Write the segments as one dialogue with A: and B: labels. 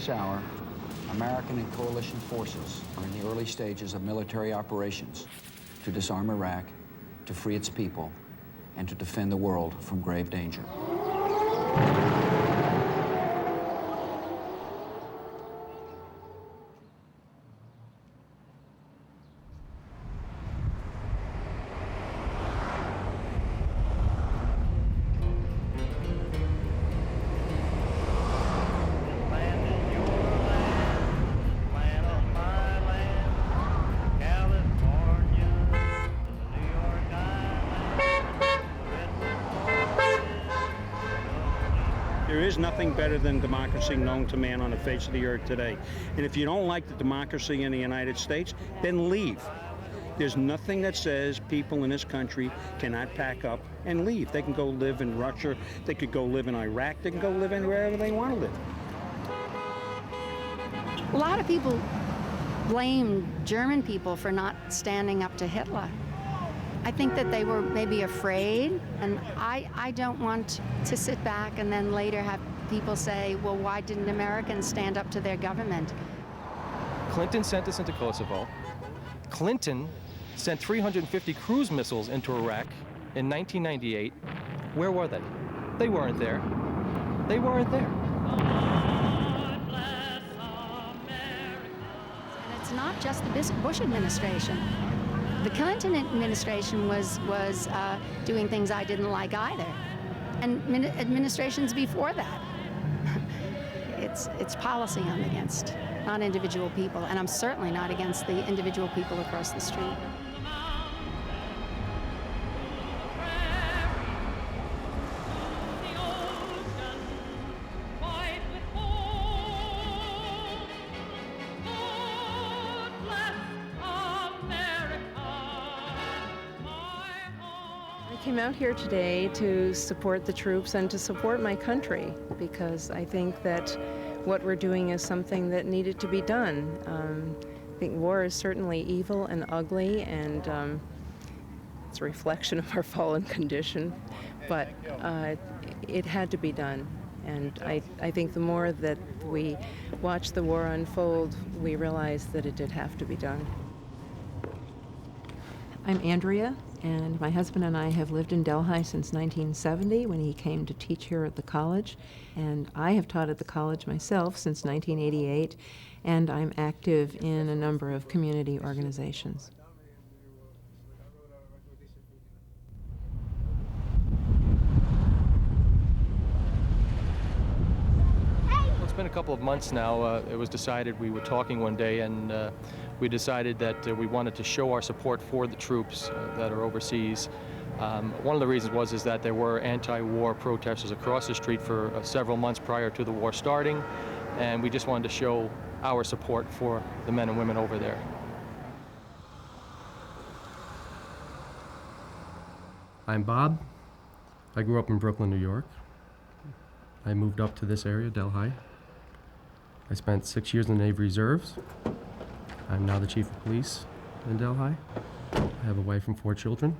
A: this hour, American and coalition forces are in the early stages of military operations to disarm Iraq, to free its people, and to defend the world from grave danger.
B: There is nothing better than democracy known to man on the face of the earth today. And if you don't like the democracy in the United States, then leave. There's nothing that says people in this country cannot pack up and leave. They can go live in Russia, they could go live in Iraq, they can go live anywhere they want to live.
C: A lot of people blame German people for not standing up to Hitler. I think that they were maybe afraid, and I don't want to sit back and then later have people say, well, why didn't Americans stand up to their government?
D: Clinton sent us into Kosovo. Clinton sent 350 cruise missiles into Iraq in 1998. Where were they? They weren't there. They weren't there.
C: And it's not just the Bush administration. The Clinton administration was doing things I didn't like either, and administrations before that. It's policy I'm against, not individual people, and I'm certainly not against the individual people across the street.
E: I came out here today to support the troops and to support my country, because I think that what we're doing is something that needed to be done. I think war is certainly evil and ugly, and it's a reflection of our fallen condition, but it had to be done. And I think the more that we watch the war unfold, we realize that it did have to be done.
F: I'm Andrea, and my husband and I have lived in Delhi since 1970 when he came to teach here at the college. And I have taught at the college myself since 1988, and I'm active in a number of community organizations.
D: Well, it's been a couple of months now. It was decided, we were talking one day, and we decided that we wanted to show our support for the troops that are overseas. One of the reasons is that there were anti-war protesters across the street for several months prior to the war starting, and we just wanted to show our support for the men and women over there.
G: I'm Bob. I grew up in Brooklyn, New York. I moved up to this area, Delhi. I spent 6 years in the Navy Reserves. I'm now the Chief of Police in Delhi. I have a wife and 4 children.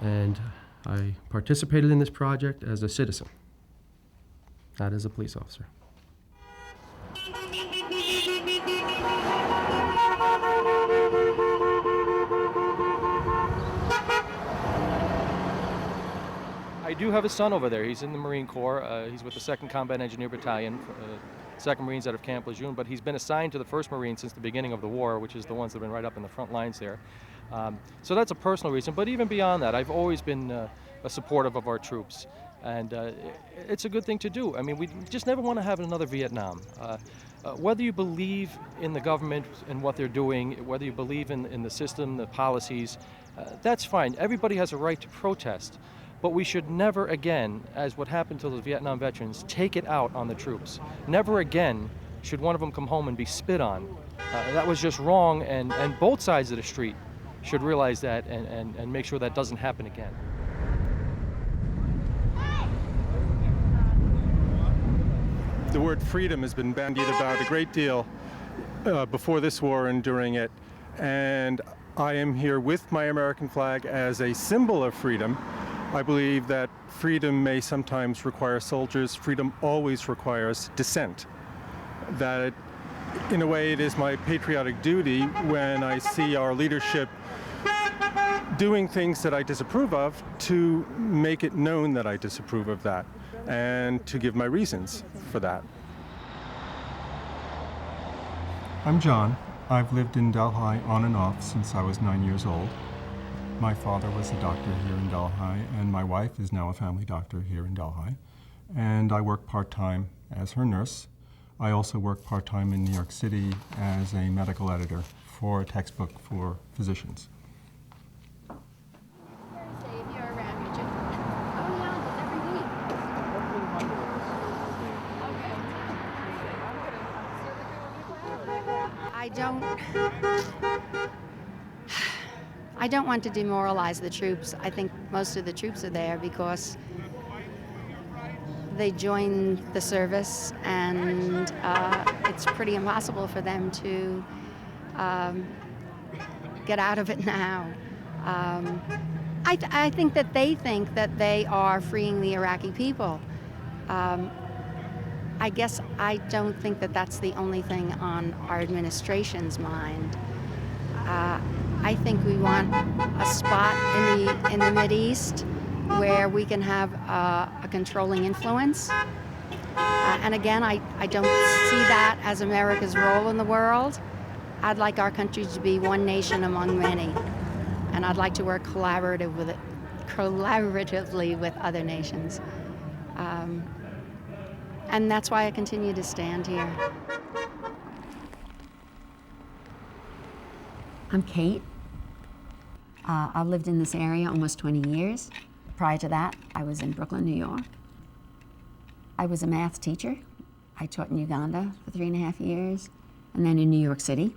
G: And I participated in this project as a citizen, not as a police officer.
D: I do have a son over there. He's in the Marine Corps. He's with the 2nd Combat Engineer Battalion, 2nd Marines out of Camp Lejeune, but he's been assigned to the 1st Marine since the beginning of the war, which is the ones that have been right up in the front lines there. So that's a personal reason, but even beyond that, I've always been a supportive of our troops, and it's a good thing to do. I mean, we just never want to have another Vietnam. Whether you believe in the government and what they're doing, whether you believe in the system, the policies, that's fine. Everybody has a right to protest. But we should never again, as what happened to the Vietnam veterans, take it out on the troops. Never again should one of them come home and be spit on. That was just wrong, and both sides of the street should realize that and make sure that doesn't happen again.
H: The word freedom has been bandied about a great deal before this war and during it. And I am here with my American flag as a symbol of freedom. I believe that freedom may sometimes require soldiers. Freedom always requires dissent. That, in a way, it is my patriotic duty when I see our leadership doing things that I disapprove of to make it known that I disapprove of that and to give my reasons for that. I'm John. I've lived in Delhi on and off since I was 9 years old. My father was a doctor here in Delhi, and my wife is now a family doctor here in Delhi. And I work part-time as her nurse. I also work part-time in New York City as a medical editor for a textbook for physicians.
C: I don't want to demoralize the troops. I think most of the troops are there because they join the service, and it's pretty impossible for them to get out of it now. I think that they think that they are freeing the Iraqi people. I guess I don't think that that's the only thing on our administration's mind. I think we want a spot in the Mideast where we can have a controlling influence. And again, I don't see that as America's role in the world. I'd like our country to be one nation among many, and I'd like to work collaboratively with other nations. And that's why I continue to stand here.
I: I'm Kate. I've lived in this area almost 20 years. Prior to that, I was in Brooklyn, New York. I was a math teacher. I taught in Uganda for 3.5 years, and then in New York City.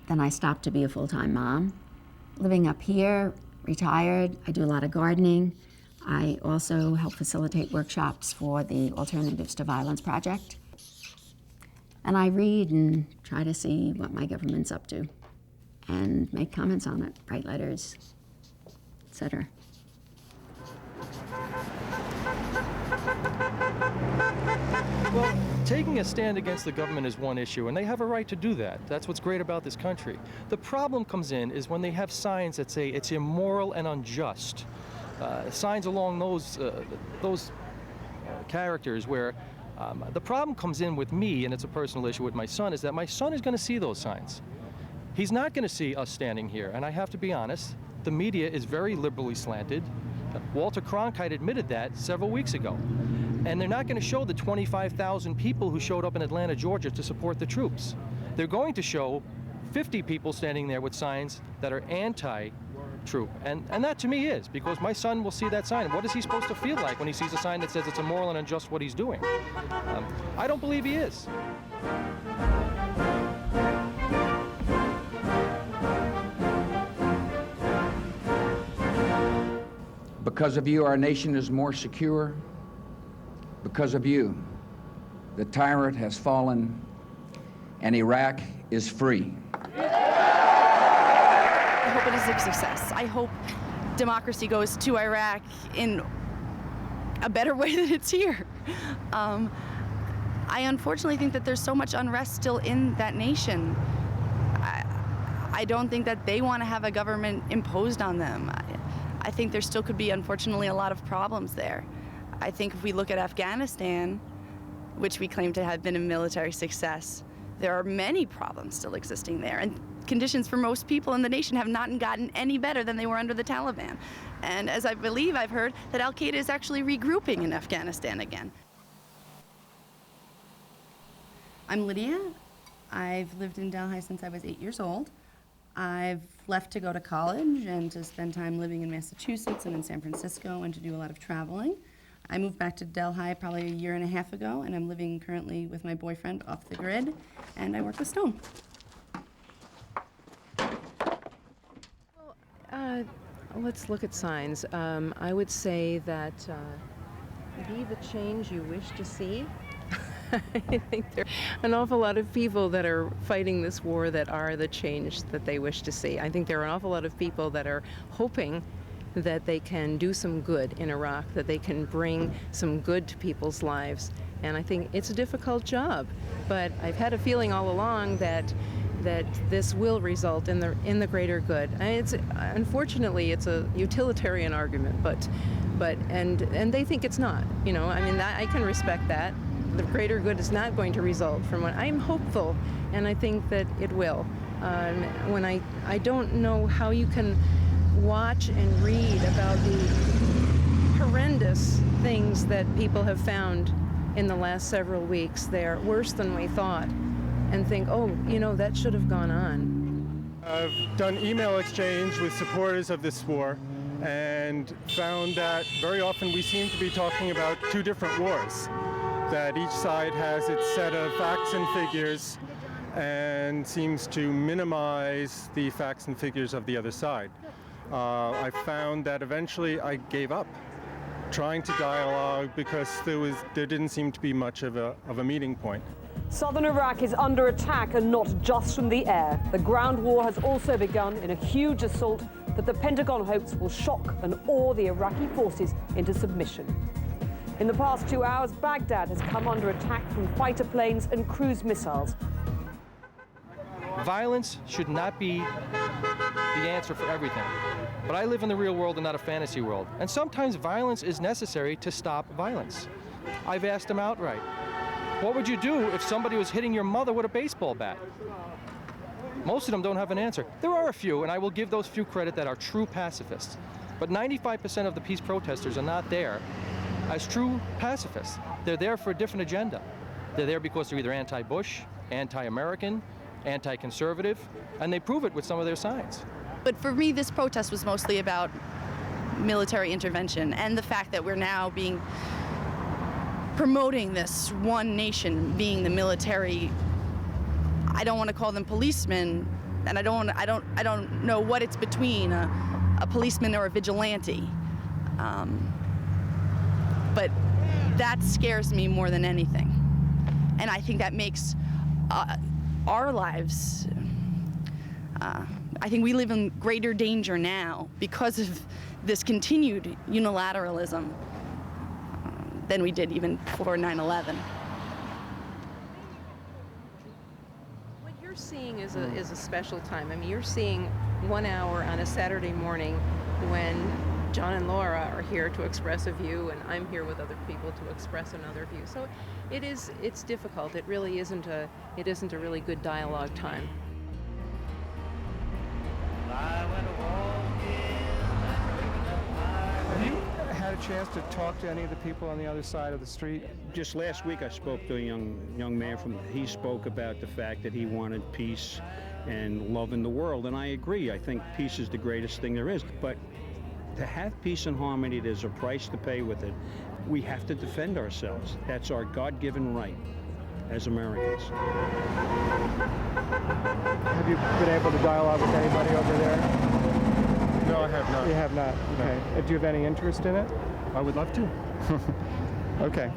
I: Then I stopped to be a full-time mom. Living up here, retired, I do a lot of gardening. I also help facilitate workshops for the Alternatives to Violence Project. And I read and try to see what my government's up to and make comments on it, write letters, etc.
D: Well, taking a stand against the government is one issue, and they have a right to do that. That's what's great about this country. The problem comes in is when they have signs that say it's immoral and unjust. Signs along those characters where the problem comes in with me, and it's a personal issue with my son, is that my son is going to see those signs. He's not going to see us standing here, and I have to be honest, the media is very liberally slanted. Walter Cronkite admitted that several weeks ago. And they're not going to show the 25,000 people who showed up in Atlanta, Georgia to support the troops. They're going to show 50 people standing there with signs that are anti-troop. And that to me is, because my son will see that sign. What is he supposed to feel like when he sees a sign that says it's immoral and unjust what he's doing? I don't believe he is.
A: Because of you, our nation is more secure. Because of you, the tyrant has fallen and Iraq is free.
J: I hope it is a success. I hope democracy goes to Iraq in a better way than it's here. I unfortunately think that there's so much unrest still in that nation. I don't think that they want to have a government imposed on them. I think there still could be, unfortunately, a lot of problems there. I think if we look at Afghanistan, which we claim to have been a military success, there are many problems still existing there. And conditions for most people in the nation have not gotten any better than they were under the Taliban. And as I believe I've heard, that Al-Qaeda is actually regrouping in Afghanistan again. I'm Lydia. I've lived in Delhi since I was 8 years old. I've left to go to college and to spend time living in Massachusetts and in San Francisco and to do a lot of traveling. I moved back to Delhi probably 1.5 years ago, and I'm living currently with my boyfriend off the grid, and I work with stone.
E: Well, let's look at signs. I would say that be the change you wish to see. I think there are an awful lot of people that are fighting this war that are the change that they wish to see. I think there are an awful lot of people that are hoping that they can do some good in Iraq, that they can bring some good to people's lives. And I think it's a difficult job, but I've had a feeling all along that this will result in the greater good. And unfortunately it's a utilitarian argument, but they think it's not. You know, I mean, I can respect that. The greater good is not going to result from what I'm hopeful, and I think that it will. When I don't know how you can watch and read about the horrendous things that people have found in the last several weeks. They're worse than we thought, and think, oh, you know, that should have gone on.
H: I've done email exchange with supporters of this war and found that very often we seem to be talking about two different wars, that each side has its set of facts and figures and seems to minimize the facts and figures of the other side. I found that eventually I gave up trying to dialogue because there didn't seem to be much of a meeting point.
K: Southern Iraq is under attack, and not just from the air. The ground war has also begun in a huge assault that the Pentagon hopes will shock and awe the Iraqi forces into submission. In the past 2 hours, Baghdad has come under attack from fighter planes and cruise missiles.
D: Violence should not be the answer for everything. But I live in the real world and not a fantasy world. And sometimes violence is necessary to stop violence. I've asked them outright, what would you do if somebody was hitting your mother with a baseball bat? Most of them don't have an answer. There are a few, and I will give those few credit, that are true pacifists. But 95% of the peace protesters are not there as true pacifists. They're there for a different agenda. They're there because they're either anti-Bush, anti-American, anti-conservative, and they prove it with some of their signs.
J: But for me, this protest was mostly about military intervention and the fact that we're now promoting this one nation being the military. I don't want to call them policemen, and I don't know what it's between a policeman or a vigilante. But that scares me more than anything, and I think that makes our lives. I think we live in greater danger now because of this continued unilateralism than we did even before 9/11.
E: What you're seeing is a special time. I mean, you're seeing 1 hour on a Saturday morning when John and Laura are here to express a view, and I'm here with other people to express another view. So it's difficult. It really isn't a really good dialogue time.
H: Have you had a chance to talk to any of the people on the other side of the street?
B: Just last week I spoke to a young man he spoke about the fact that he wanted peace and love in the world, and I agree. I think peace is the greatest thing there is. But to have peace and harmony, there's a price to pay with it. We have to defend ourselves. That's our God-given right as Americans.
H: Have you been able to dialogue with anybody over there? No, I have not. You have not? Okay. No. Do you have any interest in it? I would love to. Okay.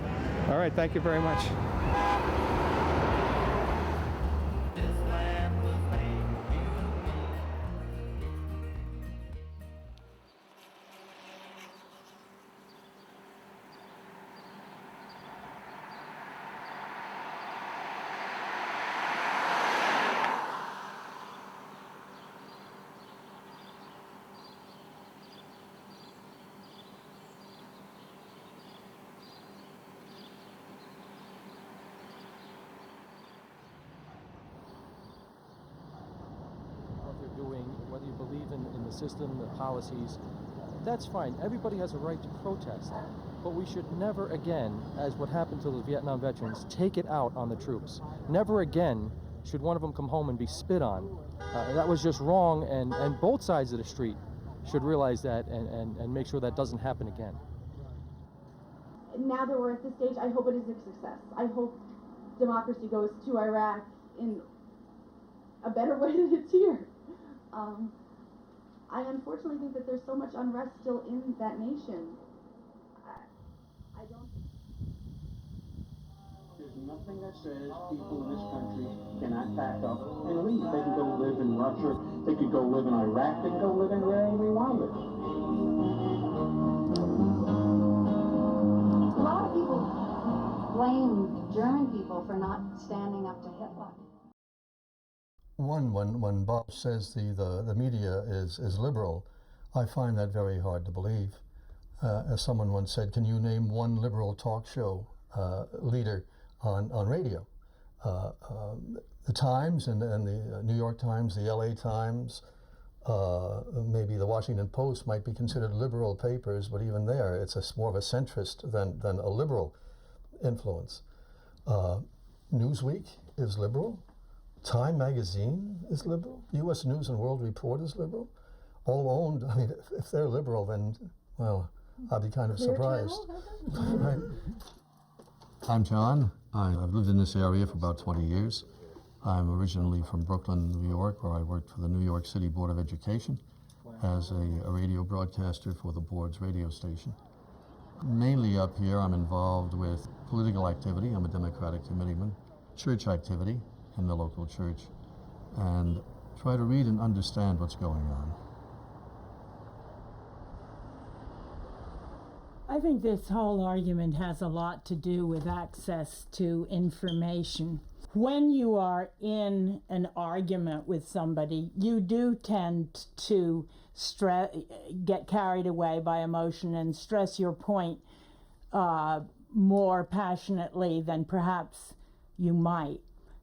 H: All right, thank you very much.
D: Whether you believe in the system, the policies, that's fine. Everybody has a right to protest. But we should never again, as what happened to the Vietnam veterans, take it out on the troops. Never again should one of them come home and be spit on. That was just wrong, and both sides of the street should realize that and make sure that doesn't happen again.
L: Now that we're at this stage, I hope it is a success. I hope democracy goes to Iraq in a better way than it's here. I unfortunately think that there's so much unrest still in that nation. I don't.
B: There's Nothing that says people in this country cannot pack up and leave. They can go live in Russia, they could go live in Iraq, they can go live anywhere they want to live.
C: A lot of people blame German people for not standing up to Hitler.
M: When Bob says the media is liberal, I find that very hard to believe. As someone once said, can you name one liberal talk show leader on radio? The Times and the New York Times, the LA Times, maybe the Washington Post might be considered liberal papers, but even there, it's more of a centrist than a liberal influence. Newsweek is liberal. Time magazine is liberal. U.S. News and World Report is liberal. All owned, I mean, if they're liberal, then, well, I'd be kind of surprised. Right. I'm John. I've lived in this area for about 20 years. I'm originally from Brooklyn, New York, where I worked for the New York City Board of Education as a radio broadcaster for the board's radio station. Mainly up here, I'm involved with political activity. I'm a Democratic committeeman, church activity in the local church, and try to read and understand what's going on.
N: I think this whole argument has a lot to do with access to information. When you are in an argument with somebody, you do tend to get carried away by emotion and stress your point more passionately than perhaps you might.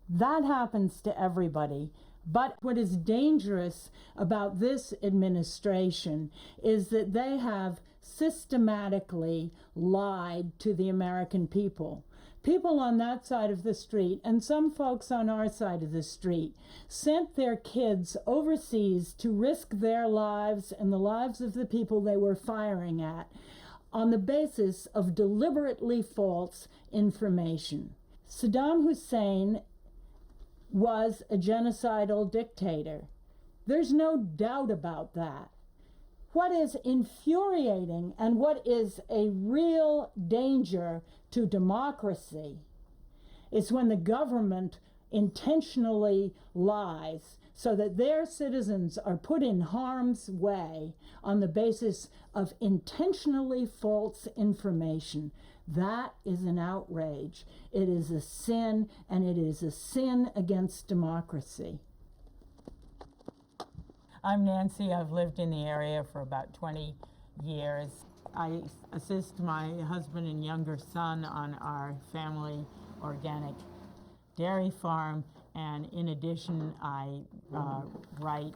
N: That happens to everybody. But what is dangerous about this administration is that they have systematically lied to the American people. People on that side of the street and some folks on our side of the street sent their kids overseas to risk their lives and the lives of the people they were firing at on the basis of deliberately false information. Saddam Hussein was a genocidal dictator. There's no doubt about that. What is infuriating and what is a real danger to democracy is when the government intentionally lies so that their citizens are put in harm's way on the basis of intentionally false information. That is an outrage. It is a sin, and it is a sin against democracy. I'm Nancy. I've lived in the area for about 20 years. I assist my husband and younger son on our family organic dairy farm, and in addition, I write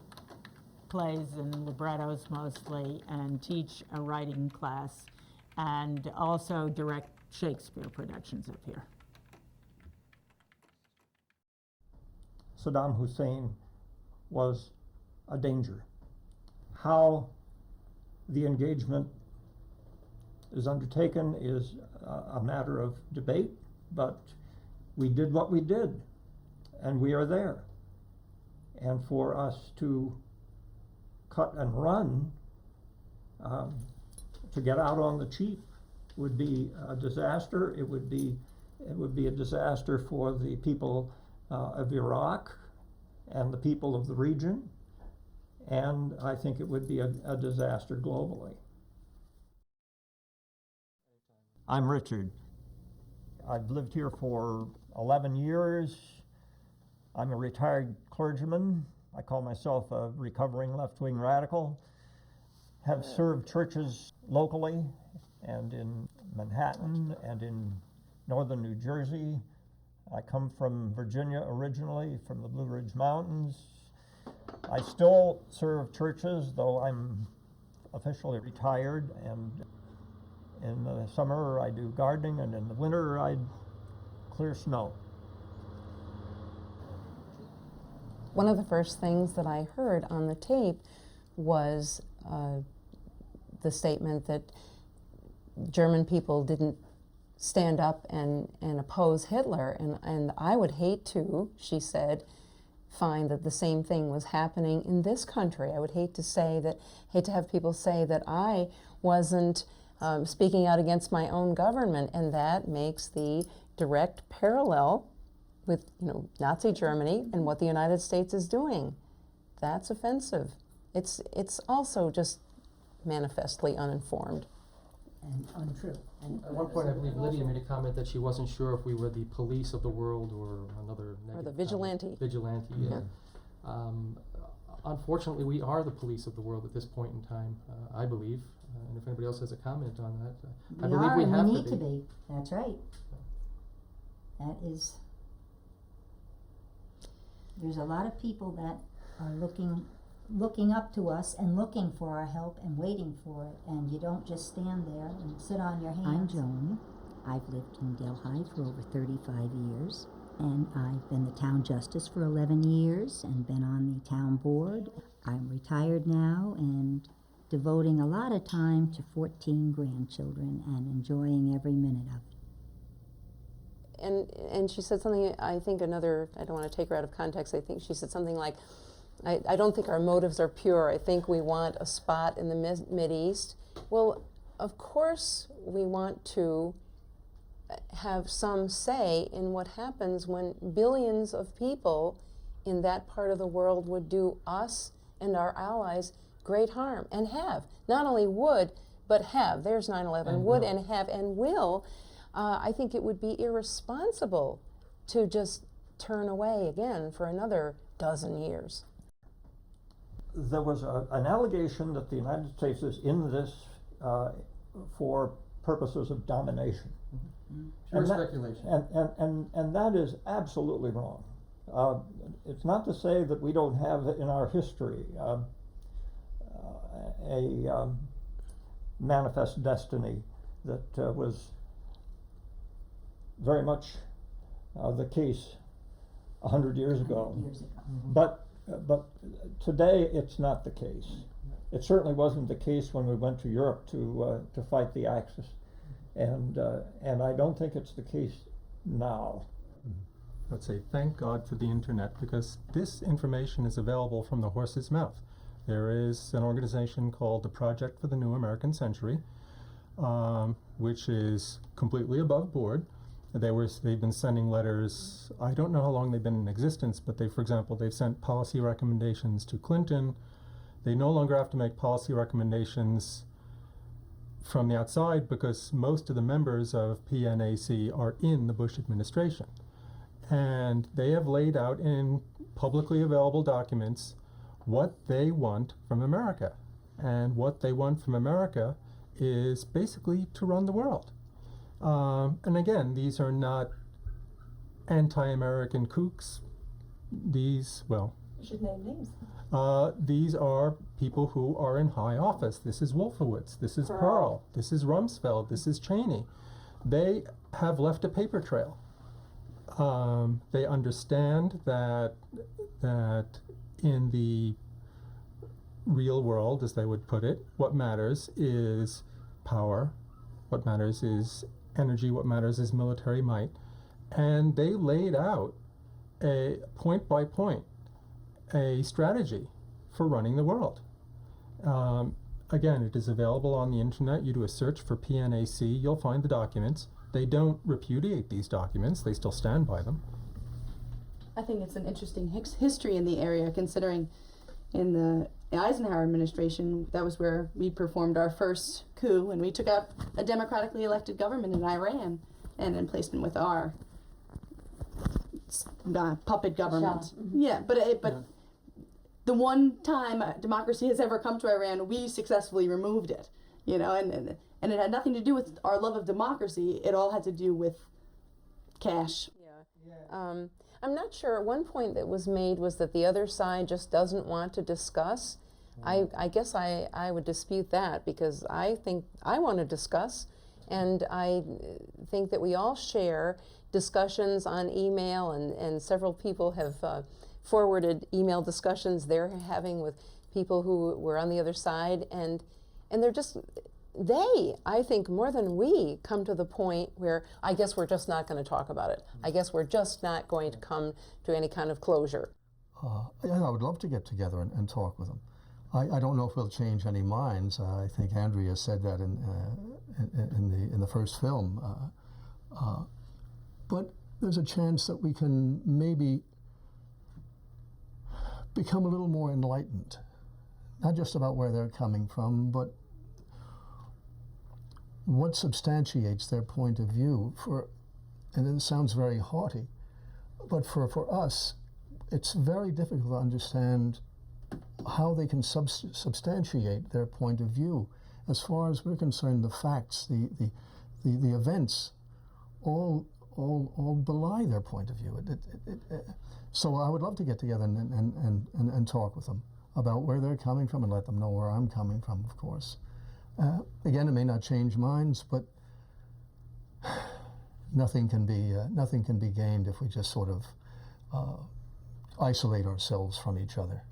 N: plays and librettos mostly, and teach a writing class, and also direct Shakespeare productions up here.
O: Saddam Hussein was a danger. How the engagement is undertaken is a matter of debate, but we did what we did, and we are there. And for us to cut and run, to get out on the cheap, would be a disaster. It would be a disaster for the people of Iraq and the people of the region, and I think it would be a disaster globally. I'm Richard. I've lived here for 11 years. I'm a retired clergyman. I call myself a recovering left-wing radical. Have served churches locally and in Manhattan and in northern New Jersey. I come from Virginia originally, from the Blue Ridge Mountains. I still serve churches, though I'm officially retired, and in the summer I do gardening, and in the winter I clear snow.
F: One of the first things that I heard on the tape was the statement that German people didn't stand up and oppose Hitler, and I would hate to, she said, find that the same thing was happening in this country. I would hate to have people say that I wasn't speaking out against my own government, and that makes the
P: direct parallel with, Nazi Germany and what the United States is doing. That's offensive. It's also just manifestly uninformed.
Q: And untrue. And
G: At one point, I believe Lydia made a comment that she wasn't sure if we were the police of the world or another negative
P: Or the vigilante.
G: Vigilante, yeah. Unfortunately, we are the police of the world at this point in time, I believe. And if anybody else has a comment on that, I believe we have
Q: need to be. That's right. That is. There's a lot of people that are looking up to us and looking for our help and waiting for it, and you don't just stand there and sit on your hands. I'm Joan. I've lived in Delhi for over 35 years, and I've been the town justice for 11 years and been on the town board. I'm retired now and devoting a lot of time to 14 grandchildren and enjoying every minute of it.
P: And she said something, I think I don't want to take her out of context, I think she said something like, I don't think our motives are pure. I think we want a spot in the Mideast. Well, of course we want to have some say in what happens when billions of people in that part of the world would do us and our allies great harm, and have. Not only would, but have. There's 9/11, would and have and will. I think it would be irresponsible to just turn away again for another dozen years.
O: There was an allegation that the United States is in this for purposes of domination.
G: Pure speculation.
O: And that is absolutely wrong. It's not to say that we don't have in our history a manifest destiny that was very much the case 100 years ago. But today it's not the case. It certainly wasn't the case when we went to Europe to fight the Axis, and I don't think it's the case now.
H: Let's say thank God for the internet, because this information is available from the horse's mouth. There is an organization called the Project for the New American Century, which is completely above board. They've been sending letters. I don't know how long they've been in existence, but for example, they've sent policy recommendations to Clinton. They no longer have to make policy recommendations from the outside because most of the members of PNAC are in the Bush administration. And they have laid out in publicly available documents what they want from America. And what they want from America is basically to run the world. And again, these are not anti-American kooks. These, well,
R: you should name names.
H: These are people who are in high office. This is Wolfowitz, this is Pearl, this is Rumsfeld, this is Cheney. They have left a paper trail. They understand that in the real world, as they would put it, what matters is power, what matters is energy, what matters is military might. And they laid out a point by point a strategy for running the world. Again, it is available on the internet. You do a search for PNAC, you'll find the documents. They don't repudiate these documents, they still stand by them.
J: I think it's an interesting history in the area, considering in the Eisenhower administration, that was where we performed our first coup, and we took out a democratically elected government in Iran and in placement with our puppet government. Yeah, but the one time democracy has ever come to Iran, we successfully removed it. You know, and it had nothing to do with our love of democracy. It all had to do with cash.
P: I'm not sure. At one point that was made was that the other side just doesn't want to discuss. I guess I would dispute that, because I think I want to discuss, and I think that we all share discussions on email, and several people have forwarded email discussions they're having with people who were on the other side, and they're just, I think more than we, come to the point where I guess we're just not going to talk about it. I guess we're just not going to come to any kind of closure.
M: Yeah, I would love to get together and talk with them. I don't know if we'll change any minds. I think Andrea said that in the first film. but there's a chance that we can maybe become a little more enlightened, not just about where they're coming from, but what substantiates their point of view. And it sounds very haughty, but for us, it's very difficult to understand how they can substantiate their point of view. As far as we're concerned, the facts, the events, all belie their point of view. So I would love to get together and talk with them about where they're coming from and let them know where I'm coming from, of course. Again, it may not change minds, but nothing can be gained if we just sort of isolate ourselves from each other.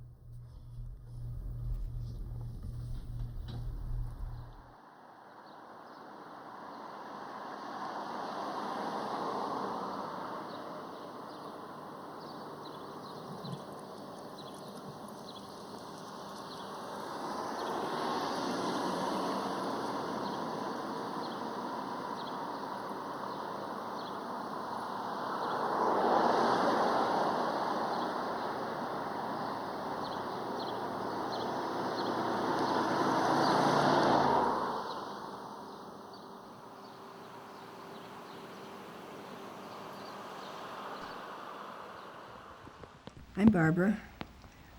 R: I'm Barbara.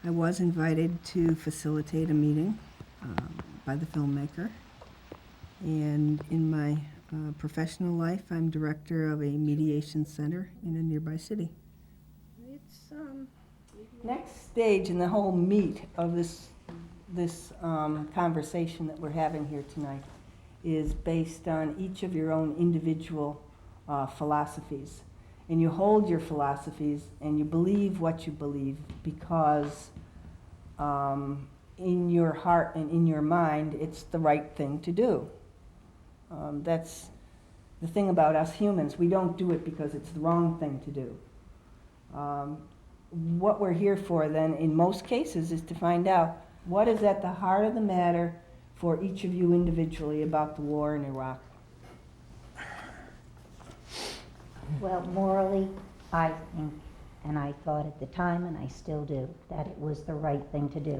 R: I was invited to facilitate a meeting by the filmmaker. And in my professional life, I'm director of a mediation center in a nearby city. It's next stage in the whole meat of this conversation that we're having here tonight is based on each of your own individual philosophies. And you hold your philosophies and you believe what you believe because in your heart and in your mind, it's the right thing to do. That's the thing about us humans. We don't do it because it's the wrong thing to do. What we're here for then, in most cases, is to find out what is at the heart of the matter for each of you individually about the war in Iraq.
Q: Well, morally, I think, and I thought at the time, and I still do, that it was the right thing to do.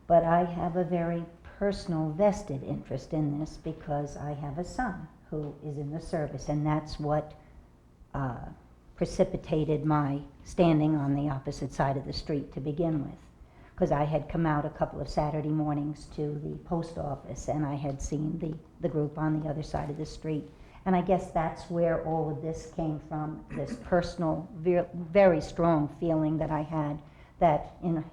Q: But I have a very personal vested interest in this because I have a son who is in the service, and that's what precipitated my standing on the opposite side of the street to begin with. Because I had come out a couple of Saturday mornings to the post office, and I had seen the group on the other side of the street. And I guess that's where all of this came from, this personal, very strong feeling that I had that in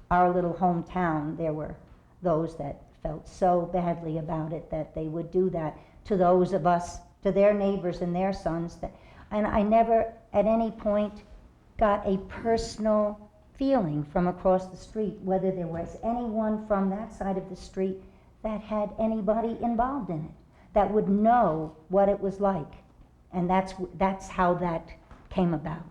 Q: our little hometown there were those that felt so badly about it that they would do that to those of us, to their neighbors and their sons. And I never at any point got a personal feeling from across the street, whether there was anyone from that side of the street that had anybody involved in it, that would know what it was like. And that's how that came about.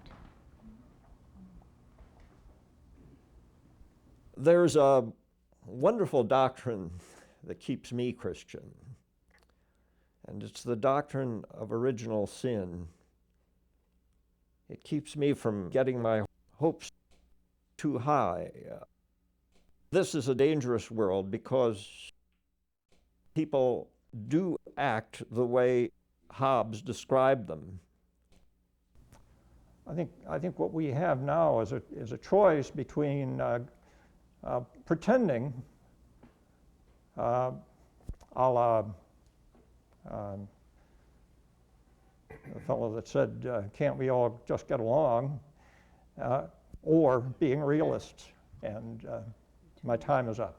O: There's a wonderful doctrine that keeps me Christian, and it's the doctrine of original sin. It keeps me from getting my hopes too high. This is a dangerous world because people do act the way Hobbes described them.
S: I think what we have now is a choice between pretending, a la the fellow that said, "Can't we all just get along?" Or being realists. And my time is up.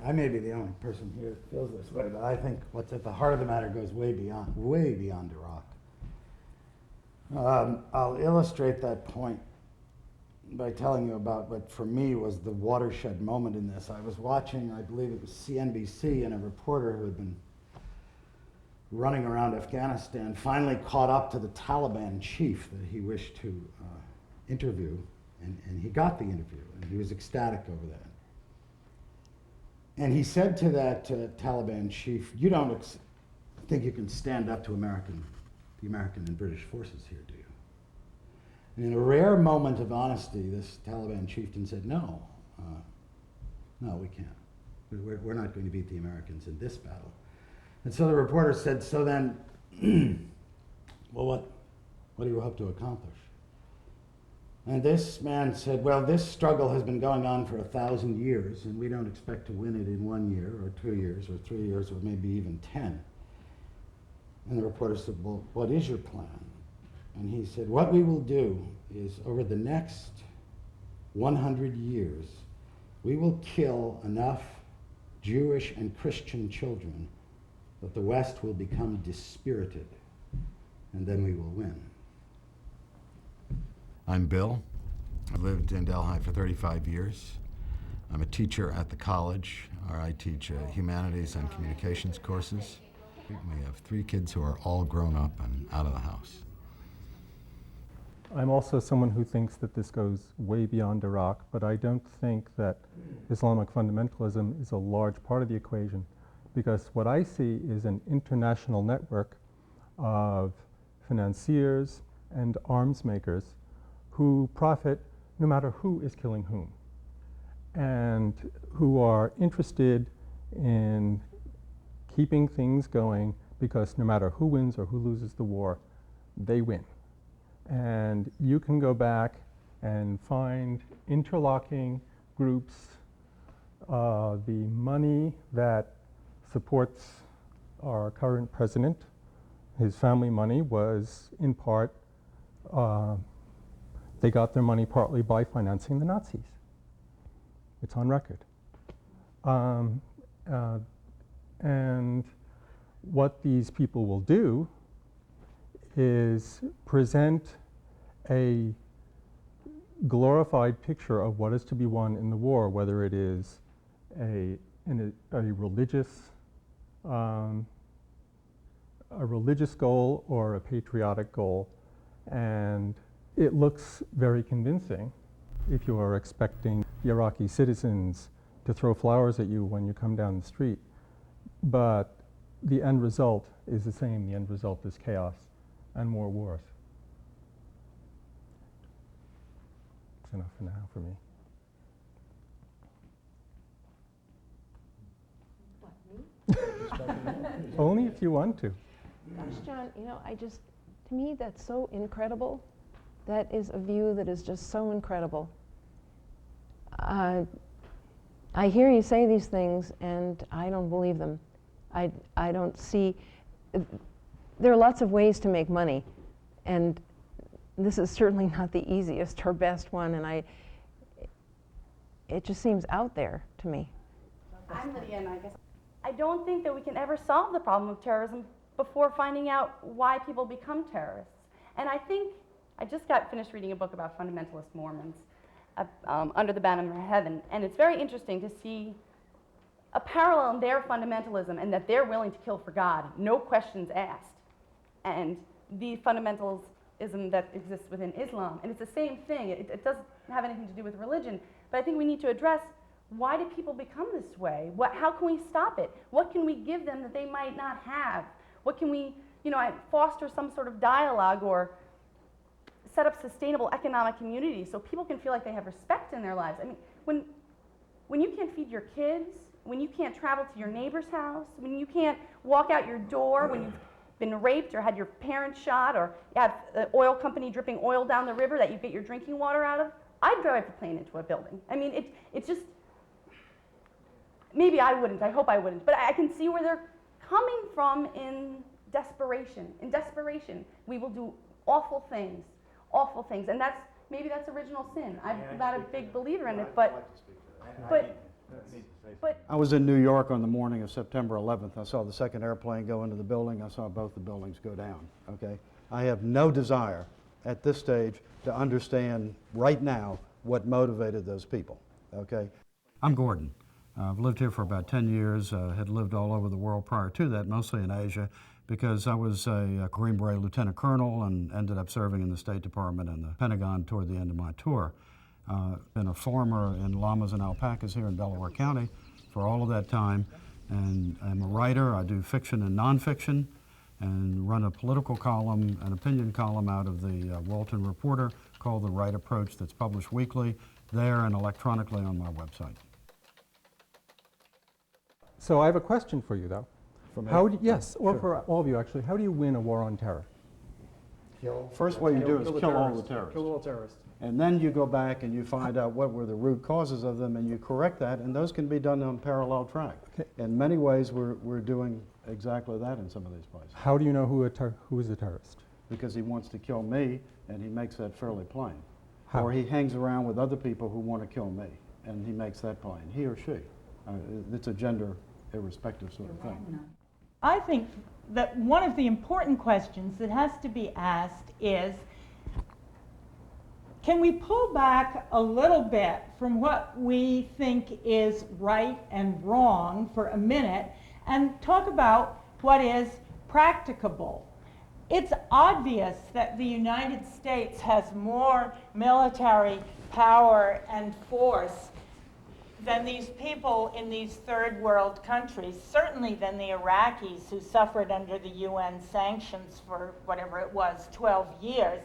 T: I may be the only person here that feels this way, but I think what's at the heart of the matter goes way beyond Iraq. I'll illustrate that point by telling you about what for me was the watershed moment in this. I was watching, I believe it was CNBC, and a reporter who had been running around Afghanistan finally caught up to the Taliban chief that he wished to interview, and he got the interview, and he was ecstatic over that. And he said to that Taliban chief, you don't think you can stand up to the American and British forces here, do you? And in a rare moment of honesty, this Taliban chieftain said, no, we can't. We're not going to beat the Americans in this battle. And so the reporter said, so then, well, what do you hope to accomplish? And this man said, well, this struggle has been going on for 1,000 years, and we don't expect to win it in 1 year, or 2 years, or 3 years, or maybe even 10. And the reporter said, well, what is your plan? And he said, what we will do is, over the next 100 years, we will kill enough Jewish and Christian children that the West will become dispirited, and then we will win. I'm Bill. I lived in Delhi for 35 years. I'm a teacher at the college, where I teach humanities and communications courses. We have 3 kids who are all grown up and out of the house.
H: I'm also someone who thinks that this goes way beyond Iraq, but I don't think that Islamic fundamentalism is a large part of the equation, because what I see is an international network of financiers and arms makers who profit no matter who is killing whom, and who are interested in keeping things going, because no matter who wins or who loses the war, they win. And you can go back and find interlocking groups. The money that supports our current president, his family money, was in part, they got their money partly by financing the Nazis. It's on record. And what these people will do is present a glorified picture of what is to be won in the war, whether it is a religious goal or a patriotic goal. And it looks very convincing if you are expecting the Iraqi citizens to throw flowers at you when you come down the street. But the end result is the same. The end result is chaos and more wars. That's enough for now for me. Only if you want to.
P: Gosh, John, to me that's so incredible. That is a view that is just so incredible. I hear you say these things and I don't believe them. I don't see, there are lots of ways to make money, and this is certainly not the easiest or best one, and it just seems out there to me.
J: I'm Lydia, and I don't think that we can ever solve the problem of terrorism before finding out why people become terrorists. And I just got finished reading a book about fundamentalist Mormons, Under the Banner of Heaven, and it's very interesting to see a parallel in their fundamentalism, and that they're willing to kill for God, no questions asked, and the fundamentalism that exists within Islam. And it's the same thing. It doesn't have anything to do with religion, but I think we need to address, why do people become this way? How can we stop it? What can we give them that they might not have? What can we, foster some sort of dialogue or set up sustainable economic communities so people can feel like they have respect in their lives? I mean, when you can't feed your kids, when you can't travel to your neighbor's house, when you can't walk out your door, when you've been raped or had your parents shot, or you have an oil company dripping oil down the river that you get your drinking water out of, I'd drive a plane into a building. I mean, it's just, maybe I wouldn't, I hope I wouldn't, but I can see where they're coming from in desperation. In desperation, we will do awful things, and maybe that's original sin. I'm not a big believer in it, but
U: I was in New York on the morning of September 11th. I saw the second airplane go into the building. I saw both the buildings go down, okay? I have no desire at this stage to understand right now what motivated those people, okay? I'm Gordon. I've lived here for about 10 years, had lived all over the world prior to that, mostly in Asia, because I was a Green Beret Lieutenant Colonel and ended up serving in the State Department and the Pentagon toward the end of my tour. Been a farmer in llamas and alpacas here in Delaware County, for all of that time, and I'm a writer. I do fiction and nonfiction, and run a political column, an opinion column out of the Walton Reporter called The Right Approach that's published weekly there and electronically on my website.
I: So I have a question for you, though.
U: For me?
I: Yes, or
U: Sure.
I: for all of you, actually. How do you win a war on terror?
U: First what you do is kill all the
I: terrorists.
U: terrorists.
I: Kill all terrorists.
U: And then you go back and you find out what were the root causes of them and you correct that, and those can be done on parallel track.
I: Okay.
U: In many ways, we're doing exactly that in some of these places.
I: How do you know who is a terrorist?
U: Because he wants to kill me, and he makes that fairly plain.
I: How?
U: Or he hangs around with other people who want to kill me, and he makes that plain, he or she. It's a gender irrespective sort of thing.
N: I think that one of the important questions that has to be asked is, can we pull back a little bit from what we think is right and wrong for a minute and talk about what is practicable? It's obvious that the United States has more military power and force than these people in these third world countries, certainly than the Iraqis who suffered under the UN sanctions for whatever it was, 12 years.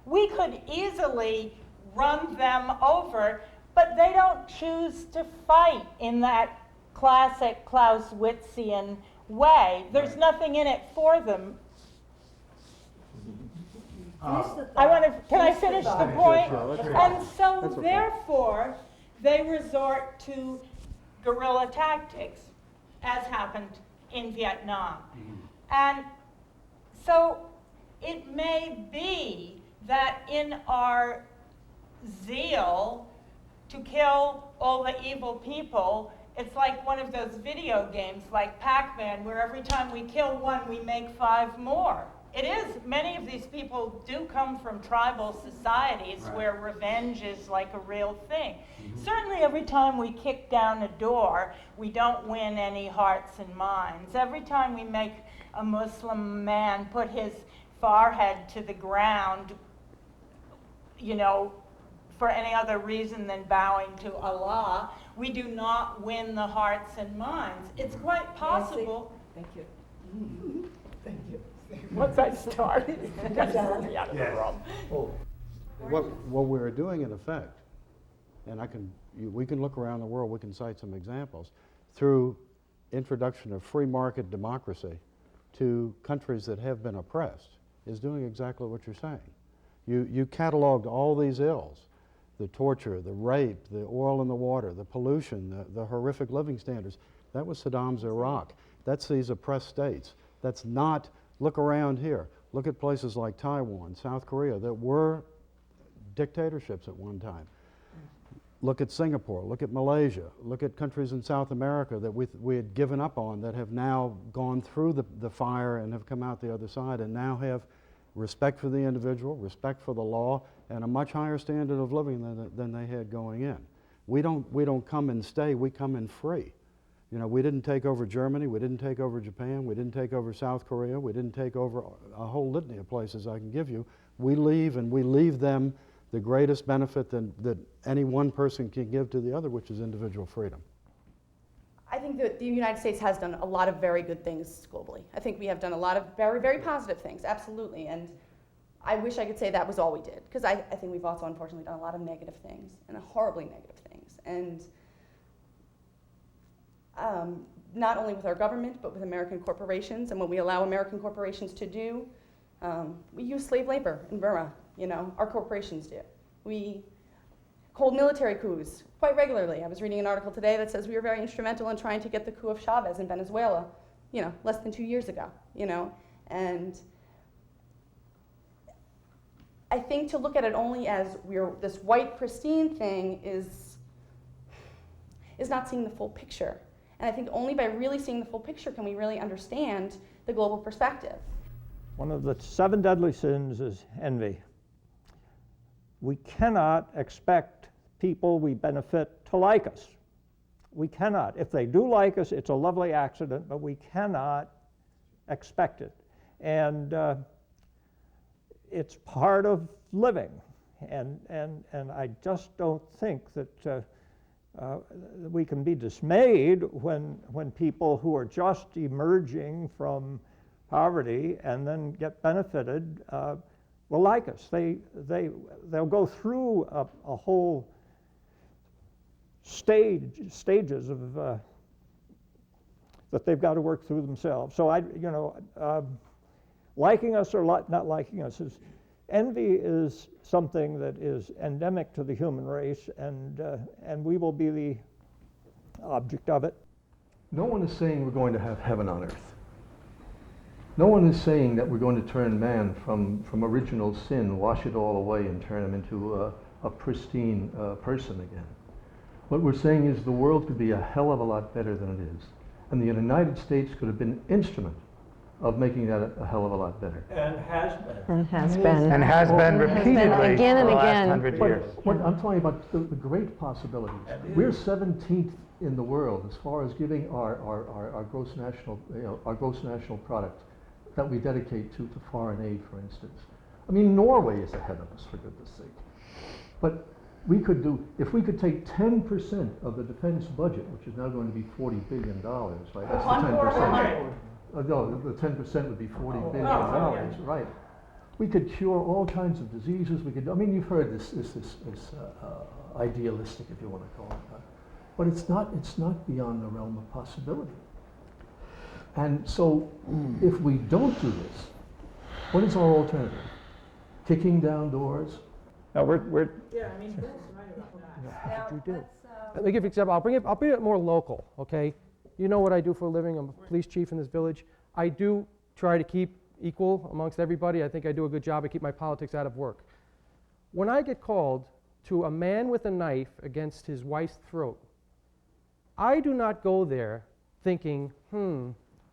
N: We could easily run them over, but they don't choose to fight in that classic Clausewitzian way. There's nothing in it for them. Can I finish the point?
I: Sure.
N: And so
I: That's okay.
N: therefore, they resort to guerrilla tactics, as happened in Vietnam. And so it may be that in our zeal to kill all the evil people, it's like one of those video games like Pac-Man, where every time we kill one, we make 5 more. It is, many of these people do come from tribal societies where revenge is like a real thing. Certainly every time we kick down a door, we don't win any hearts and minds. Every time we make a Muslim man put his forehead to the ground, you know, for any other reason than bowing to Allah, we do not win the hearts and minds. It's quite possible.
K: Thank you.
N: Thank you. Once I start,
U: What we're doing in effect, and we can look around the world, we can cite some examples, through introduction of free market democracy to countries that have been oppressed, is doing exactly what you're saying. You cataloged all these ills, the torture, the rape, the oil in the water, the pollution, the horrific living standards. That was Saddam's Iraq. That's these oppressed states. That's not, look around here. Look at places like Taiwan, South Korea, that were dictatorships at one time. Look at Singapore, look at Malaysia, look at countries in South America that we had given up on, that have now gone through the fire and have come out the other side and now have respect for the individual, respect for the law, and a much higher standard of living than they had going in. We don't come and stay, we come in free. You know, we didn't take over Germany, we didn't take over Japan, we didn't take over South Korea, we didn't take over a whole litany of places I can give you. We leave, and we leave them the greatest benefit that any one person can give to the other, which is individual freedom.
J: I think that the United States has done a lot of very good things globally. I think we have done a lot of very, very positive things, absolutely. And I wish I could say that was all we did, because I think we've also unfortunately done a lot of negative things, and horribly negative things. And not only with our government, but with American corporations, and what we allow American corporations to do. We use slave labor in Burma, you know, our corporations do. We hold military coups quite regularly. I was reading an article today that says we were very instrumental in trying to get the coup of Chavez in Venezuela, you know, less than 2 years ago, you know. And I think to look at it only as we're this white pristine thing is not seeing the full picture. And I think only by really seeing the full picture can we really understand the global perspective.
S: One of the 7 deadly sins is envy. We cannot expect people we benefit to like us. We cannot. If they do like us, it's a lovely accident, but we cannot expect it. And it's part of living. And I just don't think that We can be dismayed when people who are just emerging from poverty and then get benefited will like us. They'll go through a whole stages of that they've got to work through themselves. So liking us or not liking us is envy is something that is endemic to the human race, and we will be the object of it.
A: No one is saying we're going to have heaven on earth. No one is saying that we're going to turn man from original sin, wash it all away, and turn him into a pristine person again. What we're saying is the world could be a hell of a lot better than it is. And the United States could have been an instrument of making that a hell of a lot better.
S: And has been.
V: And has been.
W: And has been repeatedly
V: again and
W: for the last
V: again.
W: 100 years.
A: What I'm talking about the great possibilities. We're 17th in the world as far as giving our gross national product that we dedicate to foreign aid, for instance. I mean, Norway is ahead of us, for goodness sake. But we could do, if we could take 10% of the defense budget, which is now going to be $40 billion, right? That's the 10%. No, the 10% would be $40 billion, right? We could cure all kinds of diseases. We could, I mean, you've heard this idealistic, if you want to call it, but it's not beyond the realm of possibility. And so, if we don't do this, what is our alternative? Kicking down doors?
W: No, we're
X: Yeah, I mean, Bill's right about that.
D: That's what you do. Let me give you an example. I'll bring it more local, okay? You know what I do for a living. I'm a police chief in this village. I do try to keep equal amongst everybody. I think I do a good job. I keep my politics out of work. When I get called to a man with a knife against his wife's throat, I do not go there thinking,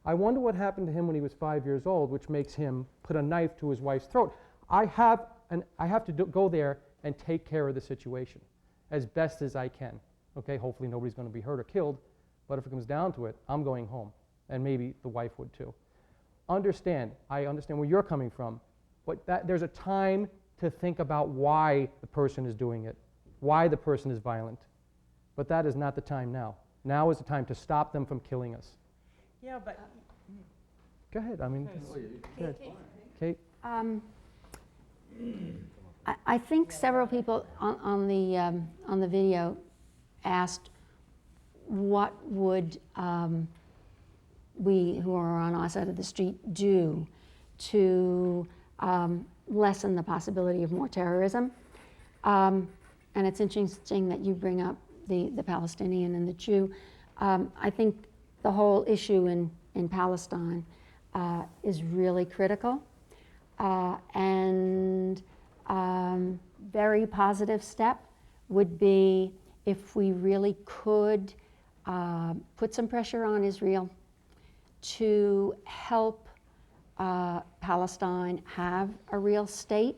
D: I wonder what happened to him when he was 5 years old, which makes him put a knife to his wife's throat. I have to go there and take care of the situation as best as I can. Okay, hopefully nobody's going to be hurt or killed, but if it comes down to it, I'm going home, and maybe the wife would too. I understand where you're coming from, but there's a time to think about why the person is doing it, why the person is violent. But that is not the time now. Now is the time to stop them from killing us.
X: Yeah, but...
D: Go ahead, I mean... Kate?
C: I think several people on the video asked what would we who are on our side of the street do to lessen the possibility of more terrorism. And it's interesting that you bring up the Palestinian and the Jew. I think the whole issue in Palestine is really critical. And very positive step would be if we really could put some pressure on Israel to help Palestine have a real state.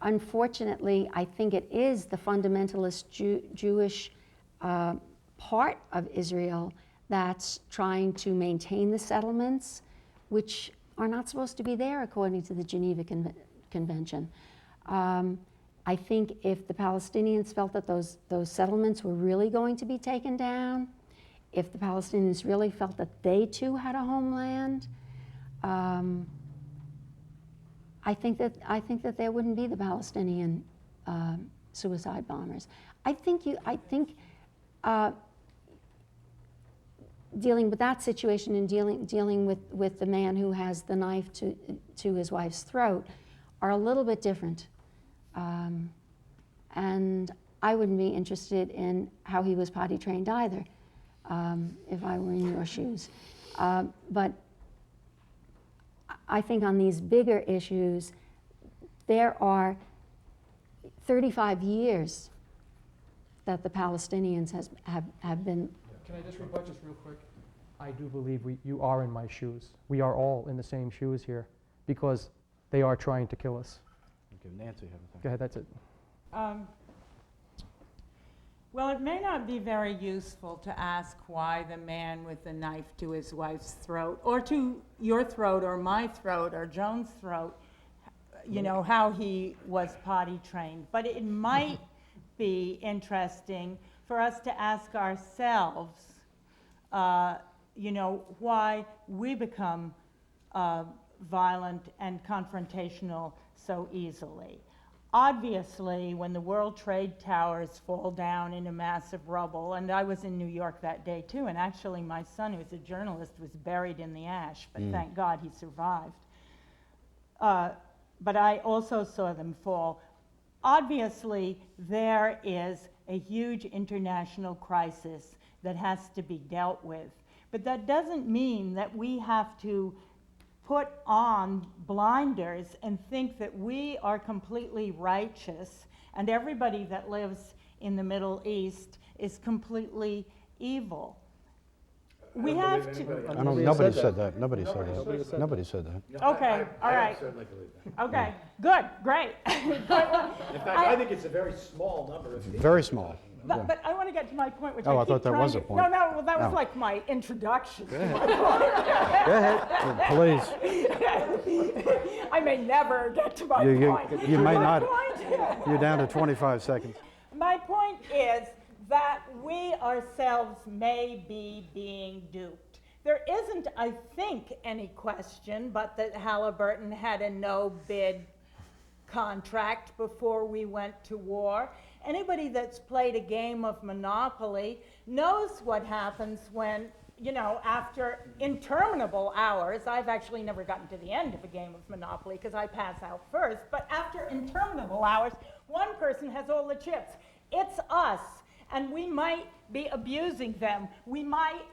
C: Unfortunately, I think it is the fundamentalist Jewish part of Israel that's trying to maintain the settlements, which are not supposed to be there according to the Geneva Convention. I think if the Palestinians felt that those settlements were really going to be taken down, if the Palestinians really felt that they too had a homeland, I think that there wouldn't be the Palestinian suicide bombers. I think dealing with that situation and dealing with the man who has the knife to his wife's throat are a little bit different. And I wouldn't be interested in how he was potty trained either, if I were in your shoes. But I think on these bigger issues, there are 35 years that the Palestinians have been.
D: Can I just rebut just real quick? I do believe you are in my shoes. We are all in the same shoes here because they are trying to kill us.
U: Okay, Nancy, have a thing.
D: Go ahead, that's it.
X: Well, it may not be very useful to ask why the man with the knife to his wife's throat, or to your throat, or my throat, or Joan's throat, you know, how he was potty trained. But it might be interesting for us to ask ourselves, you know, why we become violent and confrontational so easily. Obviously, when the World Trade Towers fall down in a massive rubble, and I was in New York that day too, and actually my son, who's a journalist, was buried in the ash, but thank God he survived. But I also saw them fall. Obviously, there is a huge international crisis that has to be dealt with. But that doesn't mean that we have to put on blinders and think that we are completely righteous and everybody that lives in the Middle East is completely evil. We have to.
U: Nobody said that. Nobody said that. Nobody said that.
X: Okay, all right.
B: certainly believe that.
X: Okay, good, great.
B: In fact, I think it's a very small number.
U: Very small.
X: But I want to get to my point, which
U: Oh,
X: I
U: I
X: keep
U: thought that
X: trying
U: was
X: to,
U: a point.
X: No, well, that was
U: Oh.
X: like my introduction to
U: Go
X: my
U: ahead.
X: point.
U: Please.
X: I may never get to my point.
U: You may
X: My
U: not.
X: point-
U: You're down to 25 seconds.
X: My point is that we ourselves may be being duped. There isn't, I think, any question but that Halliburton had a no-bid contract before we went to war. Anybody that's played a game of Monopoly knows what happens when, you know, after interminable hours, I've actually never gotten to the end of a game of Monopoly because I pass out first, but after interminable hours, one person has all the chips. It's us, and we might be abusing them. We might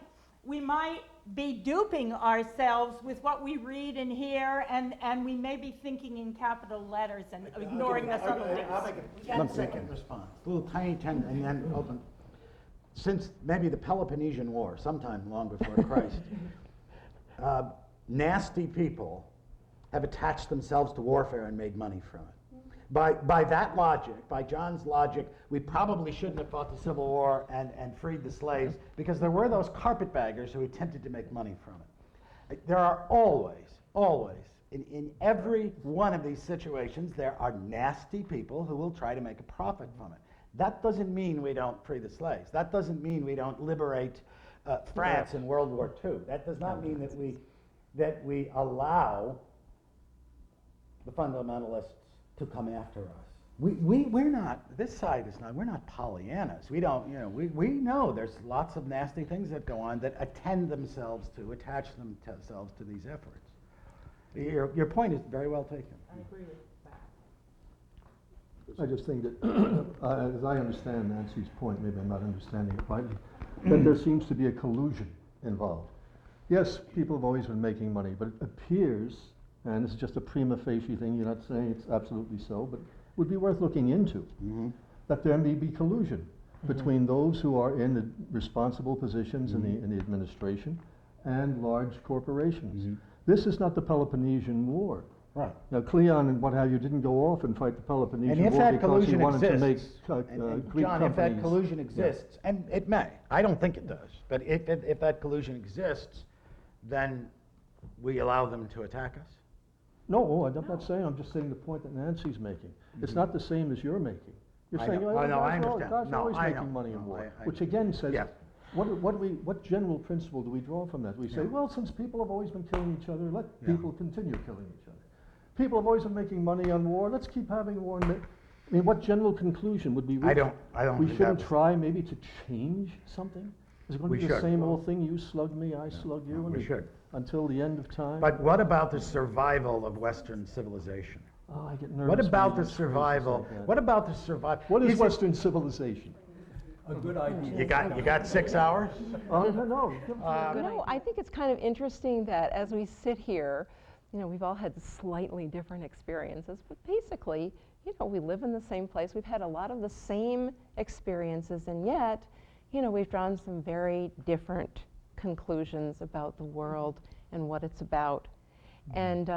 X: be duping ourselves with what we read and hear, and we may be thinking in capital letters and ignoring the subtleties.
T: I'll make a 10-second response. A little tiny 10, and then open. Since maybe the Peloponnesian War, sometime long before Christ, nasty people have attached themselves to warfare and made money from it. By that logic, by John's logic, we probably shouldn't have fought the Civil War and freed the slaves, because there were those carpetbaggers who attempted to make money from it. There are always, in every one of these situations, there are nasty people who will try to make a profit from it. That doesn't mean we don't free the slaves. That doesn't mean we don't liberate France in World War II. That does not mean that we allow the fundamentalists to come after us. We're not, this side is not, we're not Pollyannas. We don't, you know, we know there's lots of nasty things that go on that attach themselves to these efforts. Your point is very well taken.
X: I agree with that.
A: I just think that, as I understand Nancy's point, maybe I'm not understanding it rightly, that there seems to be a collusion involved. Yes, people have always been making money, but it appears, and this is just a prima facie thing, you're not saying it's absolutely so, but it would be worth looking into, that there may be collusion between those who are in the responsible positions in the administration and large corporations. This is not the Peloponnesian War.
T: Right.
A: Now, Cleon and what have you didn't go off and fight the Peloponnesian
T: And if
A: War
T: that
A: because
T: collusion
A: he wanted to make
T: exists,
A: Greek
T: John,
A: companies.
T: if that collusion exists, and it may, I don't think it does, but if that collusion exists, then we allow them to attack us?
A: No, I'm not saying, I'm just saying the point that Nancy's making. It's not the same as you're making. You're
T: I
A: saying,
T: know.
A: well,
T: I know, I
A: guys are
T: understand. No,
A: always
T: I
A: making
T: know.
A: money in
T: No,
A: war,
T: I-
A: which again says,
T: Yeah.
A: what general principle do we draw from that? We say, well, since people have always been killing each other, let people continue killing each other. People have always been making money on war, let's keep having war. I mean, what general conclusion would be reached?
T: I don't
A: We
T: think
A: shouldn't
T: that-
A: try maybe to change something? Is it going to
T: We
A: be the
T: should.
A: same old thing, you slug me, I slug you,
T: we should.
A: until the end of time?
T: But what about the survival of Western civilization?
A: Oh, I get nervous.
T: What
A: when
T: about
A: you
T: the
A: use phrases
T: survival?
A: like that.
T: What about the survival?
A: What is Western civilization?
B: A good idea.
T: You got 6 hours?
A: No.
E: I think it's kind of interesting that as we sit here, you know, we've all had slightly different experiences, but basically, you know, we live in the same place. We've had a lot of the same experiences, and yet, you know, we've drawn some very different conclusions about the world and what it's about. And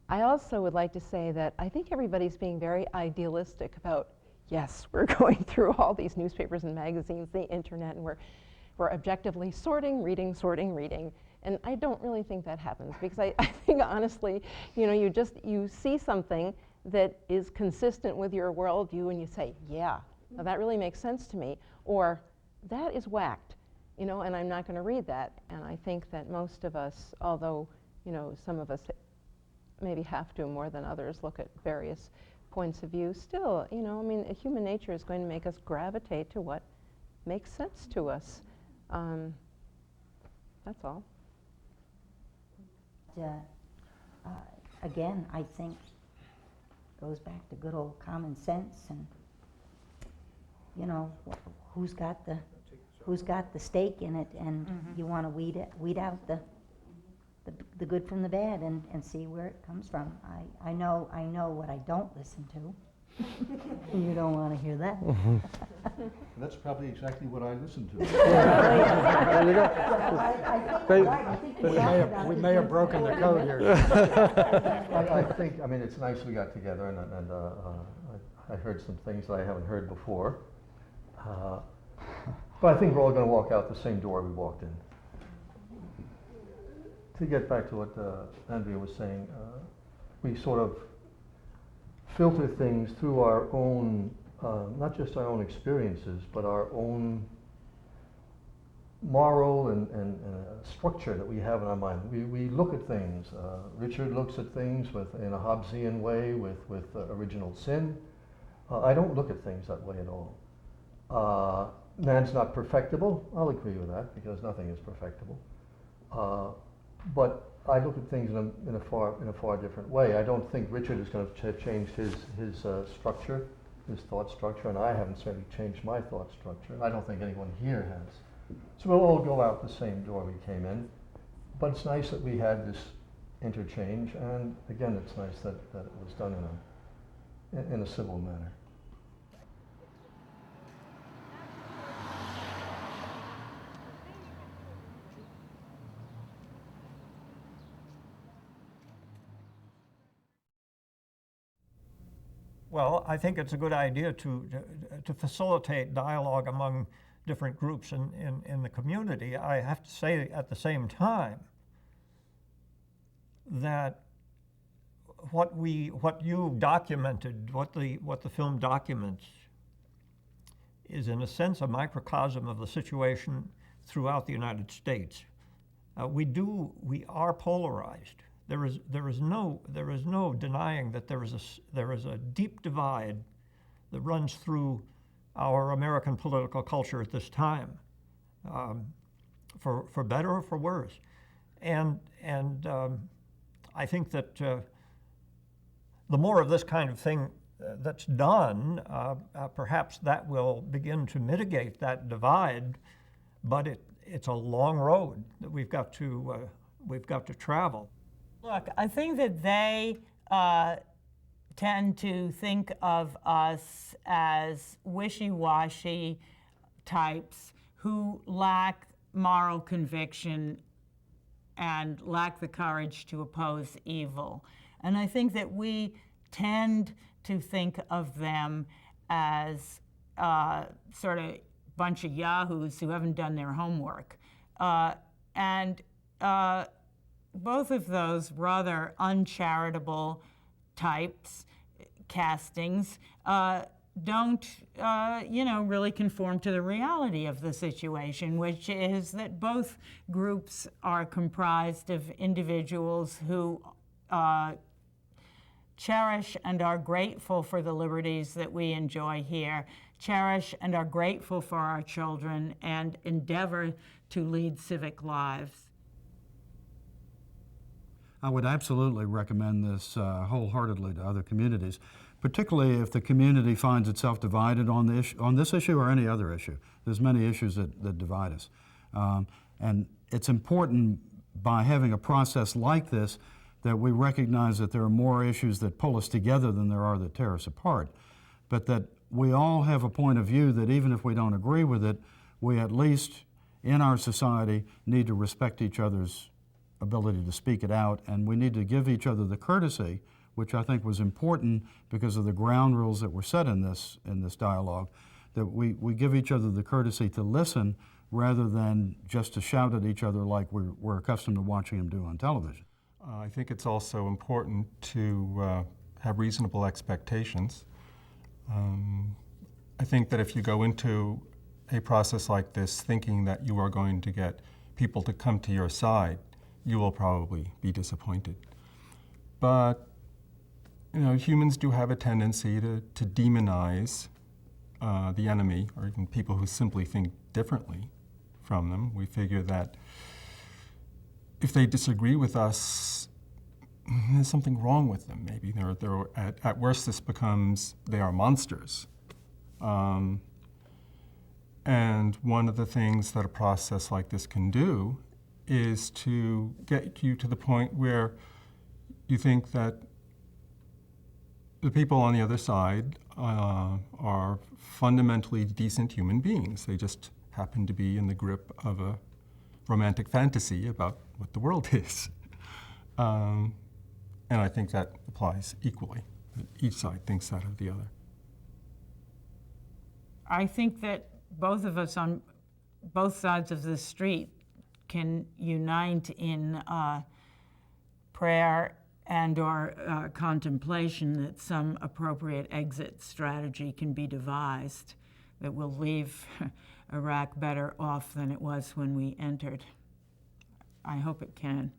E: I also would like to say that I think everybody's being very idealistic about, yes, we're going through all these newspapers and magazines, the internet, and we're objectively sorting, reading. And I don't really think that happens, because I think honestly, you know, you see something that is consistent with your worldview and you say, yeah, Now, that really makes sense to me. Or, that is whacked, you know, and I'm not going to read that. And I think that most of us, although, you know, some of us maybe have to more than others look at various points of view, still, you know, I mean, human nature is going to make us gravitate to what makes sense to us. That's all.
Q: Again, I think goes back to good old common sense, and you know, who's got the stake in it, and you want to weed out the good from the bad, and see where it comes from. I know what I don't listen to. You don't want to hear that.
A: That's probably exactly what I listen to.
U: We may have broken the code here.
A: I think, I mean, it's nice we got together, and I heard some things that I haven't heard before. But I think we're all going to walk out the same door we walked in. To get back to what Andrea was saying, we sort of filter things through our own, not just our own experiences, but our own moral and structure that we have in our mind. We look at things. Richard looks at things in a Hobbesian way with original sin. I don't look at things that way at all. Man's not perfectible. I'll agree with that, because nothing is perfectible. But I look at things in a far different way. I don't think Richard is going to change his structure, his thought structure, and I haven't certainly changed my thought structure. I don't think anyone here has. So we'll all go out the same door we came in. But it's nice that we had this interchange, and again, it's nice that it was done in a civil manner.
O: Well, I think it's a good idea to facilitate dialogue among different groups in the community. I have to say at the same time that what you documented, what the film documents, is in a sense a microcosm of the situation throughout the United States. We are polarized. There is no denying that there is a deep divide that runs through our American political culture at this time, for better or for worse. And I think that the more of this kind of thing that's done, perhaps that will begin to mitigate that divide. But it's a long road that we've got to travel.
X: Look, I think that they tend to think of us as wishy-washy types who lack moral conviction and lack the courage to oppose evil. And I think that we tend to think of them as sort of bunch of yahoos who haven't done their homework. Both of those rather uncharitable types, castings, don't, really conform to the reality of the situation, which is that both groups are comprised of individuals who cherish and are grateful for the liberties that we enjoy here, cherish and are grateful for our children, and endeavor to lead civic lives.
U: I would absolutely recommend this wholeheartedly to other communities, particularly if the community finds itself divided on this issue or any other issue. There's many issues that divide us. And it's important by having a process like this that we recognize that there are more issues that pull us together than there are that tear us apart, but that we all have a point of view that even if we don't agree with it, we at least in our society need to respect each other's ability to speak it out, and we need to give each other the courtesy, which I think was important because of the ground rules that were set in this dialogue, that we give each other the courtesy to listen rather than just to shout at each other like we're accustomed to watching them do on television.
H: I think it's also important to have reasonable expectations. I think that if you go into a process like this thinking that you are going to get people to come to your side, you will probably be disappointed. But humans do have a tendency to demonize the enemy, or even people who simply think differently from them. We figure that if they disagree with us, there's something wrong with them. Maybe at worst this becomes they are monsters. And one of the things that a process like this can do is to get you to the point where you think that the people on the other side are fundamentally decent human beings. They just happen to be in the grip of a romantic fantasy about what the world is. And I think that applies equally. Each side thinks that of the other.
N: I think that both of us on both sides of the street can unite in prayer and or contemplation that some appropriate exit strategy can be devised that will leave Iraq better off than it was when we entered. I hope it can.